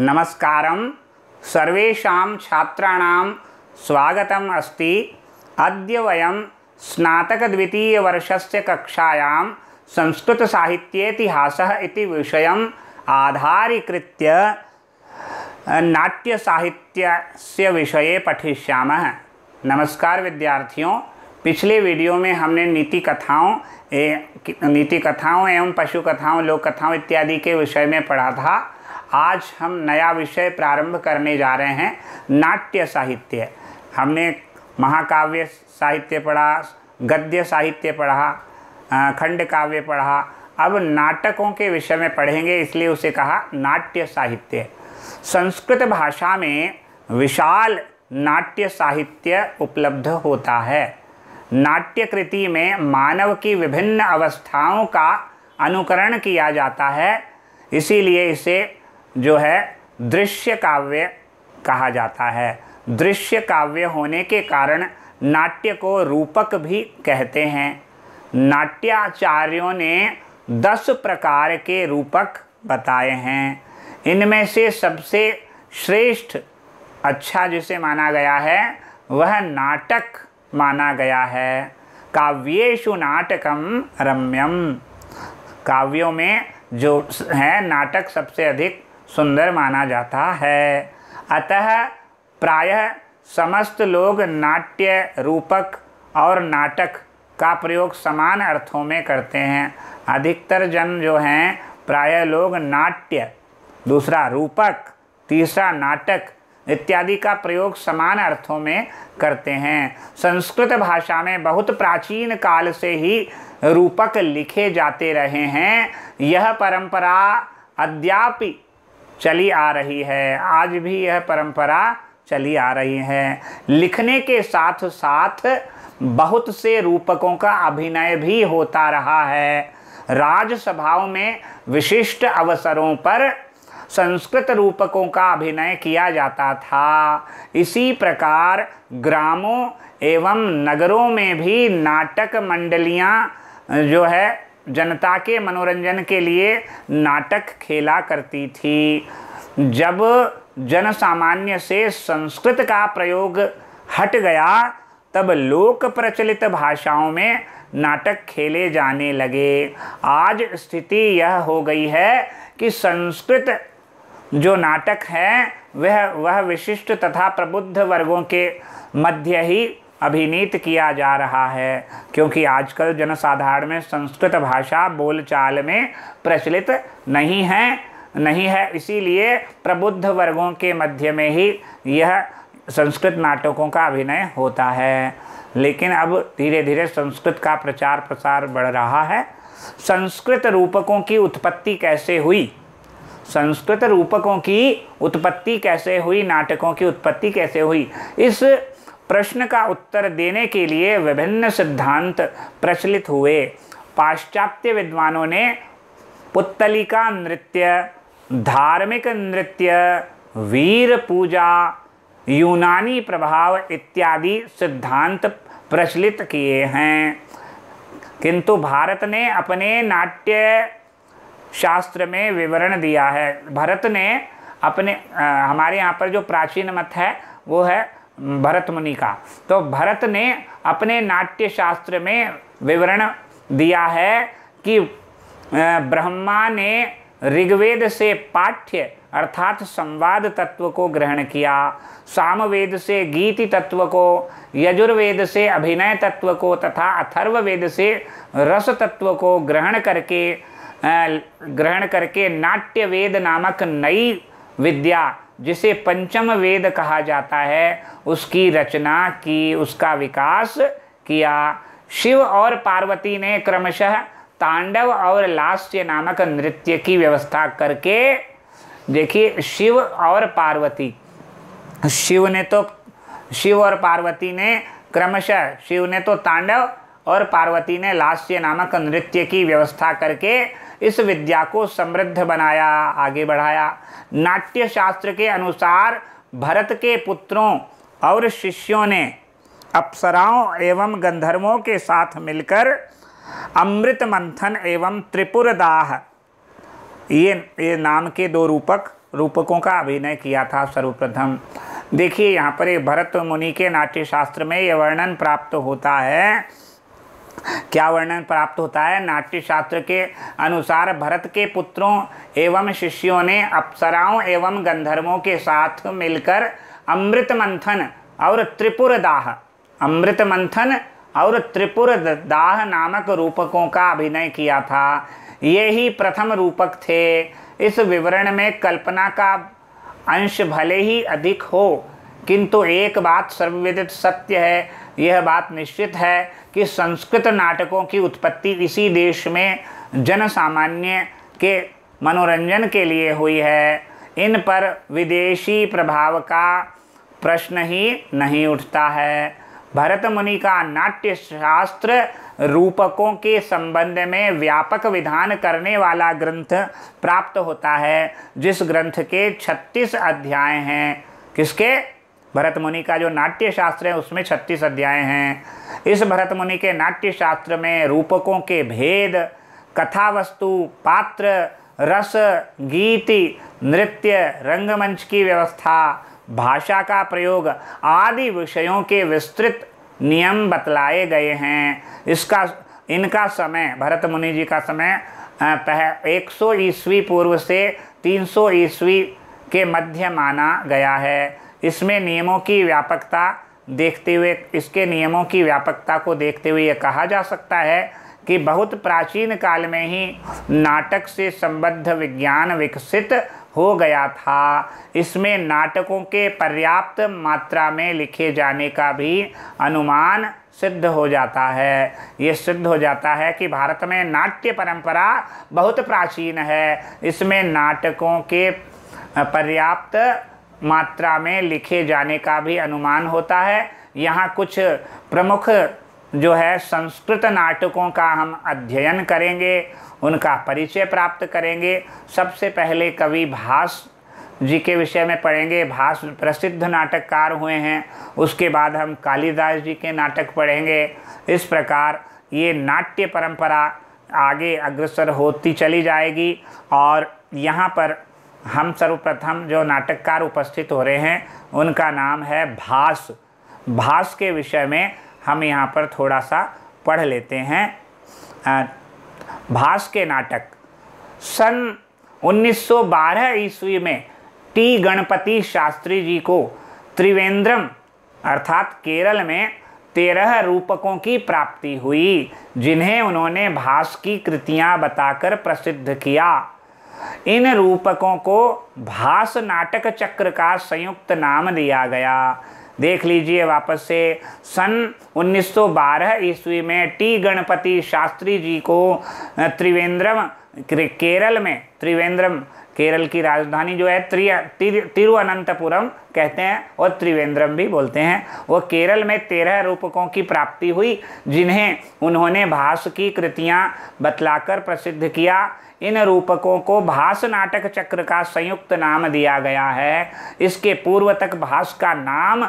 नमस्कारं सर्वेषां छात्राणां स्वागतम् अस्ति। अद्य वयं स्नातकद्वितीयवर्षस्य कक्षायां संस्कृतसाहित्येतिहासः इति विषयम् आधारीकृत्य नाट्यसाहित्यस्य विषये पठिष्यामः। नमस्कार विद्यार्थियों, पिछले वीडियो में हमने नीति कथाओं एवं पशु कथाओं, लोक कथाओं इत्यादि के विषय में पढ़ा था। आज हम नया विषय प्रारंभ करने जा रहे हैं, नाट्य साहित्य। हमने महाकाव्य साहित्य पढ़ा, गद्य साहित्य पढ़ा, खंड काव्य पढ़ा। अब नाटकों के विषय में पढ़ेंगे, इसलिए उसे कहा नाट्य साहित्य। संस्कृत भाषा में विशाल नाट्य साहित्य उपलब्ध होता है। नाट्य कृति में मानव की विभिन्न अवस्थाओं का अनुकरण किया जाता है, इसीलिए इसे जो है दृश्य काव्य कहा जाता है। दृश्य काव्य होने के कारण नाट्य को रूपक भी कहते हैं। नाट्याचार्यों ने 10 प्रकार के रूपक बताए हैं। इनमें से सबसे श्रेष्ठ अच्छा जिसे माना गया है वह नाटक माना गया है। काव्येषु नाटकम रम्यम, काव्यों में जो है नाटक सबसे अधिक सुंदर माना जाता है। अतः प्रायः समस्त लोग नाट्य, रूपक और नाटक का प्रयोग समान अर्थों में करते हैं। अधिकतर जन जो हैं प्रायः लोग नाट्य, दूसरा रूपक, तीसरा नाटक इत्यादि का प्रयोग समान अर्थों में करते हैं। संस्कृत भाषा में बहुत प्राचीन काल से ही रूपक लिखे जाते रहे हैं। यह परंपरा अद्यापि चली आ रही है, आज भी यह परंपरा चली आ रही है। लिखने के साथ साथ बहुत से रूपकों का अभिनय भी होता रहा है। राजसभाओं में विशिष्ट अवसरों पर संस्कृत रूपकों का अभिनय किया जाता था। इसी प्रकार ग्रामों एवं नगरों में भी नाटक मंडलियां जो है जनता के मनोरंजन के लिए नाटक खेला करती थी। जब जन सामान्य से संस्कृत का प्रयोग हट गया, तब लोक प्रचलित भाषाओं में नाटक खेले जाने लगे। आज स्थिति यह हो गई है कि संस्कृत जो नाटक है वह विशिष्ट तथा प्रबुद्ध वर्गों के मध्य ही अभिनीत किया जा रहा है, क्योंकि आजकल जनसाधारण में संस्कृत भाषा बोलचाल में प्रचलित नहीं है। इसीलिए प्रबुद्ध वर्गों के मध्य में ही यह संस्कृत नाटकों का अभिनय होता है। लेकिन अब धीरे धीरे संस्कृत का प्रचार प्रसार बढ़ रहा है। संस्कृत रूपकों की उत्पत्ति कैसे हुई? संस्कृत रूपकों की उत्पत्ति कैसे हुई, नाटकों की उत्पत्ति कैसे हुई, इस प्रश्न का उत्तर देने के लिए विभिन्न सिद्धांत प्रचलित हुए। पाश्चात्य विद्वानों ने पुत्तलिका नृत्य, धार्मिक नृत्य, वीर पूजा, यूनानी प्रभाव इत्यादि सिद्धांत प्रचलित किए हैं। किंतु भारत ने अपने नाट्य शास्त्र में विवरण दिया है। भरत ने अपने हमारे यहाँ पर जो प्राचीन मत है वो है भरत मुनि का। तो भरत ने अपने नाट्य शास्त्र में विवरण दिया है कि ब्रह्मा ने ऋग्वेद से पाठ्य अर्थात संवाद तत्व को ग्रहण किया, सामवेद से गीति तत्व को, यजुर्वेद से अभिनय तत्व को तथा अथर्ववेद से रस तत्व को ग्रहण करके नाट्य वेद नामक नई विद्या, जिसे पंचम वेद कहा जाता है, उसकी रचना की, उसका विकास किया। शिव और पार्वती ने क्रमशः तांडव और लास्य नामक नृत्य की व्यवस्था करके, देखिए शिव और पार्वती ने क्रमशः, शिव ने तो तांडव और पार्वती ने लास्य नामक नृत्य की व्यवस्था करके इस विद्या को समृद्ध बनाया, आगे बढ़ाया। नाट्य शास्त्र के अनुसार भरत के पुत्रों और शिष्यों ने अप्सराओं एवं गंधर्वों के साथ मिलकर अमृत मंथन एवं त्रिपुरदाह ये नाम के 2 रूपक रूपकों का अभिनय किया था सर्वप्रथम। देखिए यहाँ पर एक भरत मुनि के नाट्य शास्त्र में यह वर्णन प्राप्त होता है। क्या वर्णन प्राप्त होता है? नाट्य शास्त्र के अनुसार भरत के पुत्रों एवं शिष्यों ने अप्सराओं एवं गंधर्वों के साथ मिलकर अमृत मंथन और त्रिपुर दाह नामक रूपकों का अभिनय किया था। ये ही प्रथम रूपक थे। इस विवरण में कल्पना का अंश भले ही अधिक हो, किंतु एक बात सर्वविदित सत्य है, यह बात निश्चित है कि संस्कृत नाटकों की उत्पत्ति इसी देश में जन सामान्य के मनोरंजन के लिए हुई है। इन पर विदेशी प्रभाव का प्रश्न ही नहीं उठता है। भरत मुनि का नाट्य शास्त्र रूपकों के संबंध में व्यापक विधान करने वाला ग्रंथ प्राप्त होता है, जिस ग्रंथ के 36 अध्याय हैं। किसके? भरत मुनि का जो नाट्य शास्त्र है उसमें 36 अध्याय हैं। इस भरत मुनि के नाट्य शास्त्र में रूपकों के भेद, कथा वस्तु, पात्र, रस, गीति, नृत्य, रंगमंच की व्यवस्था, भाषा का प्रयोग आदि विषयों के विस्तृत नियम बतलाए गए हैं। इनका समय, भरत मुनि जी का समय 100 ईस्वी पूर्व से 300 ईस्वी के मध्य माना गया है। इसके नियमों की व्यापकता को देखते हुए यह कहा जा सकता है कि बहुत प्राचीन काल में ही नाटक से संबद्ध विज्ञान विकसित हो गया था। इसमें नाटकों के पर्याप्त मात्रा में लिखे जाने का भी अनुमान सिद्ध हो जाता है। ये सिद्ध हो जाता है कि भारत में नाट्य परंपरा बहुत प्राचीन है। इसमें नाटकों के पर्याप्त मात्रा में लिखे जाने का भी अनुमान होता है। यहाँ कुछ प्रमुख जो है संस्कृत नाटकों का हम अध्ययन करेंगे, उनका परिचय प्राप्त करेंगे। सबसे पहले कवि भास जी के विषय में पढ़ेंगे। भास प्रसिद्ध नाटककार हुए हैं। उसके बाद हम कालिदास जी के नाटक पढ़ेंगे। इस प्रकार ये नाट्य परंपरा आगे अग्रसर होती चली जाएगी। और यहाँ पर हम सर्वप्रथम जो नाटककार उपस्थित हो रहे हैं उनका नाम है भास। भास के विषय में हम यहाँ पर थोड़ा सा पढ़ लेते हैं। भास के नाटक सन 1912 ईस्वी में टी गणपति शास्त्री जी को त्रिवेंद्रम अर्थात केरल में 13 रूपकों की प्राप्ति हुई, जिन्हें उन्होंने भास की कृतियां बताकर प्रसिद्ध किया। इन रूपकों को भास नाटक चक्र का संयुक्त नाम दिया गया। देख लीजिए वापस से, सन 1912 ईस्वी में टी गणपति शास्त्री जी को त्रिवेंद्रम केरल में, त्रिवेंद्रम केरल की राजधानी जो है तिरुवनंतपुरम कहते हैं और त्रिवेंद्रम भी बोलते हैं, वो केरल में 13 रूपकों की प्राप्ति हुई, जिन्हें उन्होंने भास की कृतियां बतलाकर प्रसिद्ध किया। इन रूपकों को भास नाटक चक्र का संयुक्त नाम दिया गया है। इसके पूर्व तक भास का नाम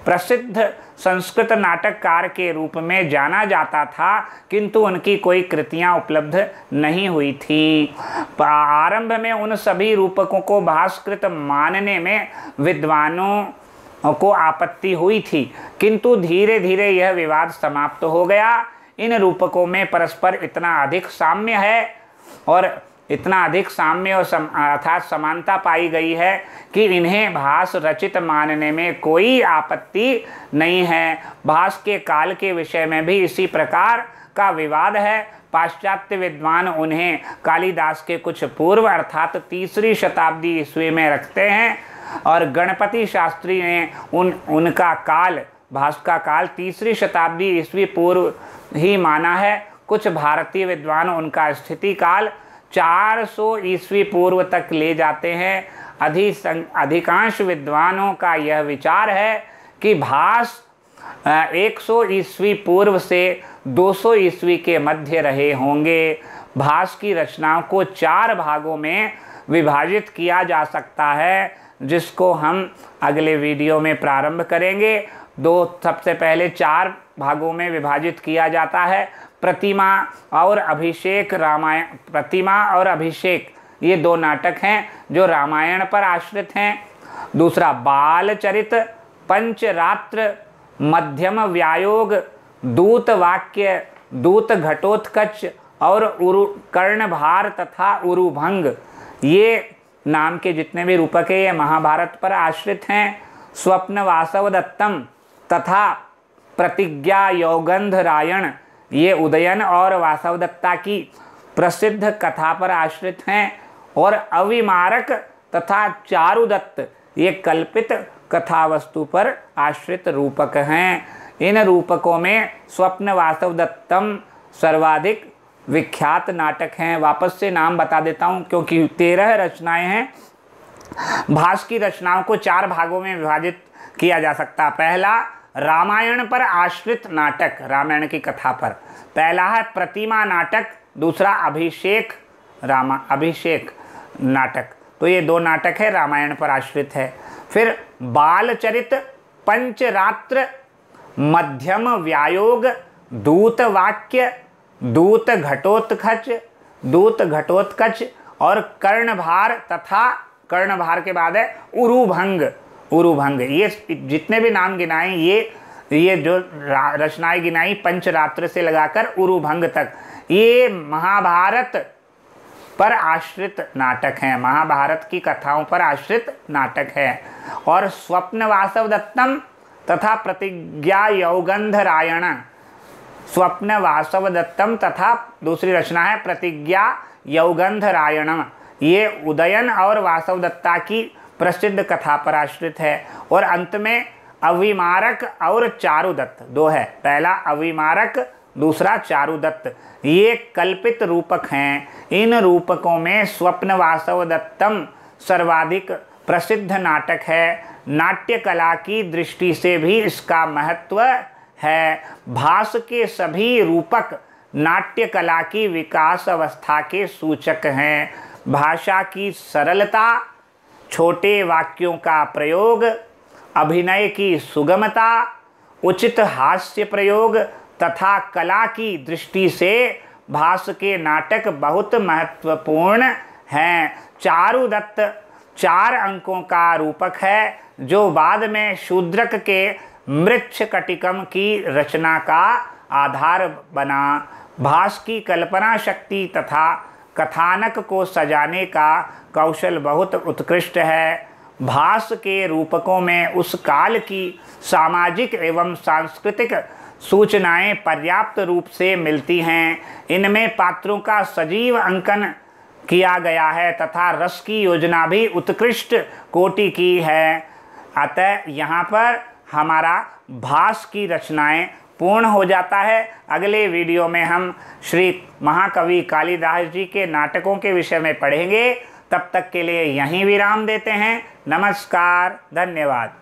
प्रसिद्ध संस्कृत नाटककार के रूप में जाना जाता था, किंतु उनकी कोई कृतियां उपलब्ध नहीं हुई थी। आरंभ में उन सभी रूपकों को भास्कृत मानने में विद्वानों को आपत्ति हुई थी, किंतु धीरे धीरे यह विवाद समाप्त हो गया। इन रूपकों में परस्पर इतना अधिक साम्य है और इतना अधिक साम्य और अर्थात समानता पाई गई है कि इन्हें भास रचित मानने में कोई आपत्ति नहीं है। भास के काल के विषय में भी इसी प्रकार का विवाद है। पाश्चात्य विद्वान उन्हें कालिदास के कुछ पूर्व अर्थात 3री शताब्दी ईस्वी में रखते हैं और गणपति शास्त्री ने उनका काल, भास का काल 3री शताब्दी ईस्वी पूर्व ही माना है। कुछ भारतीय विद्वान उनका स्थिति काल 400 ईस्वी पूर्व तक ले जाते हैं। अधिकांश विद्वानों का यह विचार है कि भास 100 ईस्वी पूर्व से 200 ईस्वी के मध्य रहे होंगे। भास की रचनाओं को 4 भागों में विभाजित किया जा सकता है, जिसको हम अगले वीडियो में प्रारंभ करेंगे। सबसे पहले 4 भागों में विभाजित किया जाता है। प्रतिमा और अभिषेक रामायण, प्रतिमा और अभिषेक ये दो नाटक हैं जो रामायण पर आश्रित हैं। दूसरा बालचरित, पंचरात्र, मध्यम व्यायोग, दूत वाक्य, दूत घटोत्कच और कर्णभार तथा उरुभंग, ये नाम के जितने भी रूपक हैं ये महाभारत पर आश्रित हैं। स्वप्न वासवदत्तम तथा प्रतिज्ञा यौगंधरायण, ये उदयन और वासवदत्ता की प्रसिद्ध कथा पर आश्रित हैं। और अविमारक तथा चारुदत्त, ये कल्पित कथा वस्तु पर आश्रित रूपक हैं। इन रूपकों में स्वप्न वासवदत्तम सर्वाधिक विख्यात नाटक हैं। वापस से नाम बता देता हूँ क्योंकि 13 रचनाएं हैं। भास की रचनाओं को 4 भागों में विभाजित किया जा सकता। पहला, रामायण पर आश्रित नाटक, रामायण की कथा पर। पहला है प्रतिमा नाटक, दूसरा अभिषेक नाटक। तो ये 2 नाटक है रामायण पर आश्रित है। फिर बालचरित, पंचरात्र, मध्यम व्यायोग, दूत वाक्य, दूत घटोत्कच और कर्णभार तथा कर्णभार के बाद है उरुभंग। ये जितने भी नाम गिनाए, ये जो रचनाएं गिनाई पंचरात्र से लगाकर उरुभंग तक, ये महाभारत पर आश्रित नाटक हैं, महाभारत की कथाओं पर आश्रित नाटक है। और स्वप्न वासवदत्तम तथा प्रतिज्ञा यौगंधरायण, स्वप्न वासवदत्तम तथा दूसरी रचना है प्रतिज्ञा यौगंधरायणम, ये उदयन और वासवदत्ता की प्रसिद्ध कथा पर आश्रित है। और अंत में अविमारक और चारुदत्त 2 है। पहला अविमारक, दूसरा चारुदत्त, ये कल्पित रूपक हैं। इन रूपकों में स्वप्न वासवदत्तम सर्वाधिक प्रसिद्ध नाटक है। नाट्य कला की दृष्टि से भी इसका महत्व है। भास के सभी रूपक नाट्य कला की विकास अवस्था के सूचक हैं। भाषा की सरलता, छोटे वाक्यों का प्रयोग, अभिनय की सुगमता, उचित हास्य प्रयोग तथा कला की दृष्टि से भास के नाटक बहुत महत्वपूर्ण हैं। चारुदत्त 4 अंकों का रूपक है जो बाद में शूद्रक के मृच्छकटिकम की रचना का आधार बना। भास की कल्पना शक्ति तथा कथानक को सजाने का कौशल बहुत उत्कृष्ट है। भास के रूपकों में उस काल की सामाजिक एवं सांस्कृतिक सूचनाएं पर्याप्त रूप से मिलती हैं। इनमें पात्रों का सजीव अंकन किया गया है तथा रस की योजना भी उत्कृष्ट कोटि की है। अतः यहाँ पर हमारा भास की रचनाएं पूर्ण हो जाता है। अगले वीडियो में हम श्री महाकवि कालिदास जी के नाटकों के विषय में पढ़ेंगे। तब तक के लिए यहीं विराम देते हैं। नमस्कार, धन्यवाद।